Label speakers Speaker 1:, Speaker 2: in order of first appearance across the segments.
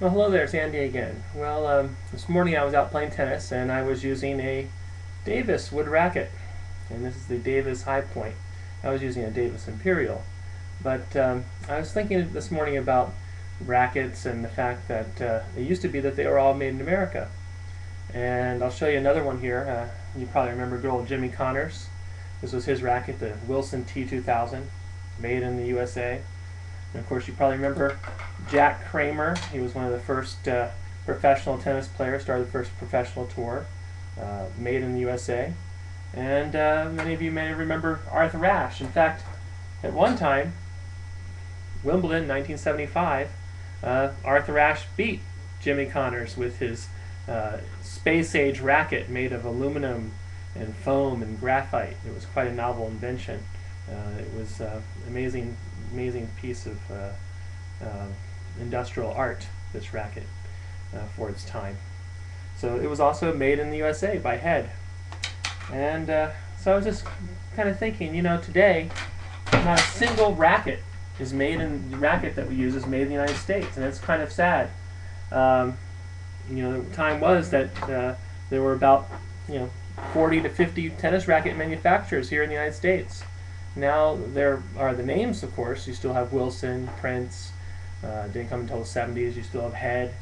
Speaker 1: Well, hello there, it's Andy again. Well, this morning I was out playing tennis and I was using a Davis wood racket, and this is the Davis High Point. I was using a Davis Imperial, but I was thinking this morning about rackets and the fact that it used to be that they were all made in America. And I'll show you another one here. You probably remember good old Jimmy Connors. This was his racket, the Wilson T2000, made in the USA. And of course, you probably remember Jack Kramer. He was one of the first professional tennis players, started the first professional tour, made in the USA. And many of you may remember Arthur Ashe. In fact, at one time, Wimbledon, 1975, Arthur Ashe beat Jimmy Connors with his space-age racket made of aluminum and foam and graphite. It was quite a novel invention. It was amazing piece of industrial art, this racket, for its time. So it was also made in the USA by Head. And so I was just kind of thinking, today, not a single racket is made in the racket that we use is made in the United States, and it's kind of sad. The time was that there were about 40 to 50 tennis racket manufacturers here in the United States. Now there are the names, of course. You still have Wilson, Prince. Didn't come until the 70s. You still have Head.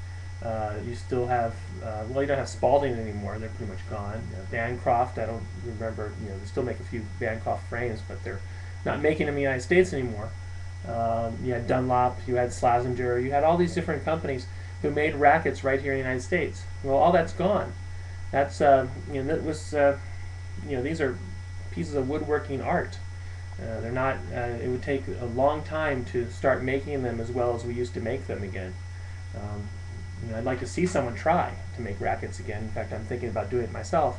Speaker 1: You still have you don't have Spalding anymore. They're pretty much gone. Bancroft. I don't remember. They still make a few Bancroft frames, but they're not making them in the United States anymore. You had Dunlop. You had Slazenger. You had all these different companies who made rackets right here in the United States. Well, all that's gone. That's that was these are pieces of woodworking art. They're not. It would take a long time to start making them as well as we used to make them again. I'd like to see someone try to make rackets again. In fact, I'm thinking about doing it myself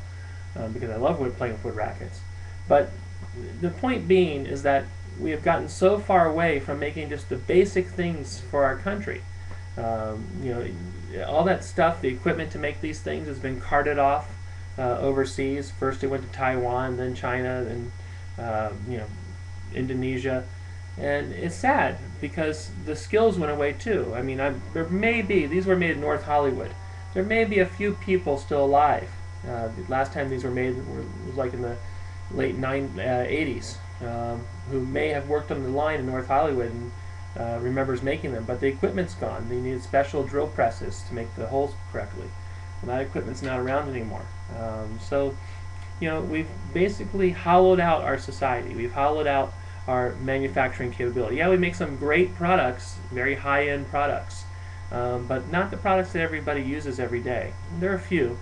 Speaker 1: because I love playing with wood rackets. But the point being is that we have gotten so far away from making just the basic things for our country. All that stuff, the equipment to make these things has been carted off overseas. First it went to Taiwan, then China, then Indonesia, and it's sad because the skills went away too. I mean, there may be, these were made in North Hollywood. There may be a few people still alive. The last time these were made was like in the late 80s, who may have worked on the line in North Hollywood and remembers making them, but the equipment's gone. They needed special drill presses to make the holes correctly. Well, that equipment's not around anymore. We've basically hollowed out our society. We've hollowed out our manufacturing capability. Yeah, we make some great products, very high-end products, but not the products that everybody uses every day. There are a few.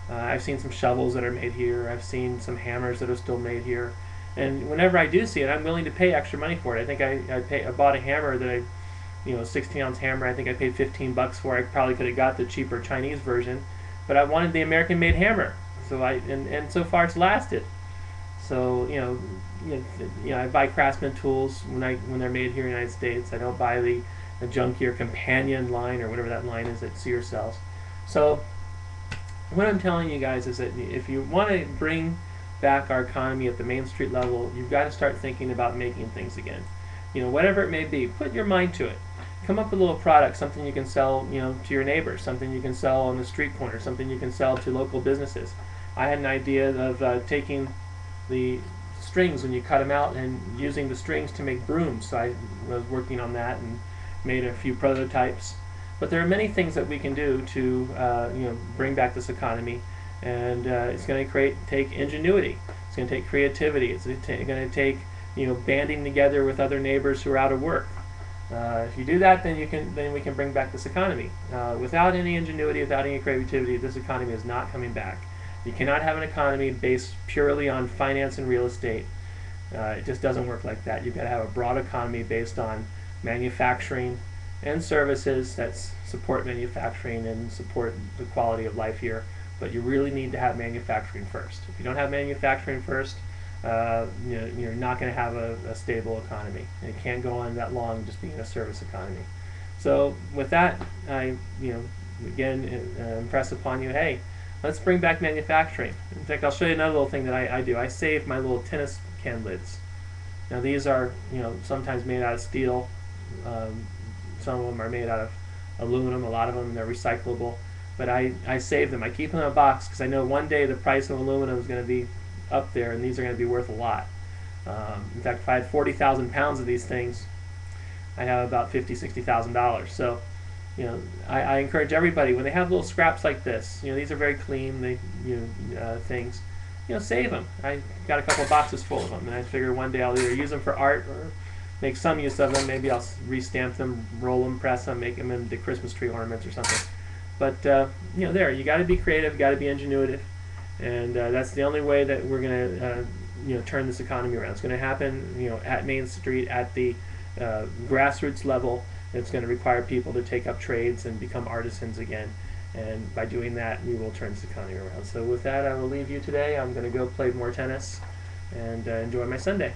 Speaker 1: I've seen some shovels that are made here. I've seen some hammers that are still made here. And whenever I do see it, I'm willing to pay extra money for it. I think I bought a hammer that a 16-ounce hammer. I think I paid $15 for. I probably could have got the cheaper Chinese version, but I wanted the American-made hammer. So and so far it's lasted. So I buy Craftsman tools when they're made here in the United States. I don't buy the junkier Companion line or whatever that line is that Sears sells. So what I'm telling you guys is that if you want to bring back our economy at the Main Street level, you've got to start thinking about making things again. Whatever it may be, put your mind to it. Come up with a little product, something you can sell, to your neighbors, something you can sell on the street corner, something you can sell to local businesses. I had an idea of taking the strings when you cut them out and using the strings to make brooms. So I was working on that and made a few prototypes. But there are many things that we can do to bring back this economy, and it's going to take ingenuity. It's going to take creativity. It's going to take banding together with other neighbors who are out of work. If you do that, then we can bring back this economy. Without any ingenuity, without any creativity, this economy is not coming back. You cannot have an economy based purely on finance and real estate. It just doesn't work like that. You've got to have a broad economy based on manufacturing and services that support manufacturing and support the quality of life here. But you really need to have manufacturing first. If you don't have manufacturing first, you're not going to have a stable economy. And it can't go on that long just being a service economy. So with that, I again impress upon you, hey, let's bring back manufacturing. In fact, I'll show you another little thing that I do. I save my little tennis can lids. Now these are sometimes made out of steel. Some of them are made out aluminum. A lot of them, they're recyclable. But I save them. I keep them in a box because I know one day the price of aluminum is going to be up there, and these are going to be worth a lot. In fact, if I had 40,000 pounds of these things, I have about $50,000, $60,000. So, I encourage everybody when they have little scraps like this. These are very clean. Things. Save them. I got a couple of boxes full of them, and I figure one day I'll either use them for art or make some use of them. Maybe I'll restamp them, roll them, press them, make them into Christmas tree ornaments or something. But there, you got to be creative, got to be ingenuitive, and that's the only way that we're going to turn this economy around. It's going to happen at Main Street, at the grassroots level. It's going to require people to take up trades and become artisans again. And by doing that, we will turn this economy around. So with that, I will leave you today. I'm going to go play more tennis and enjoy my Sunday.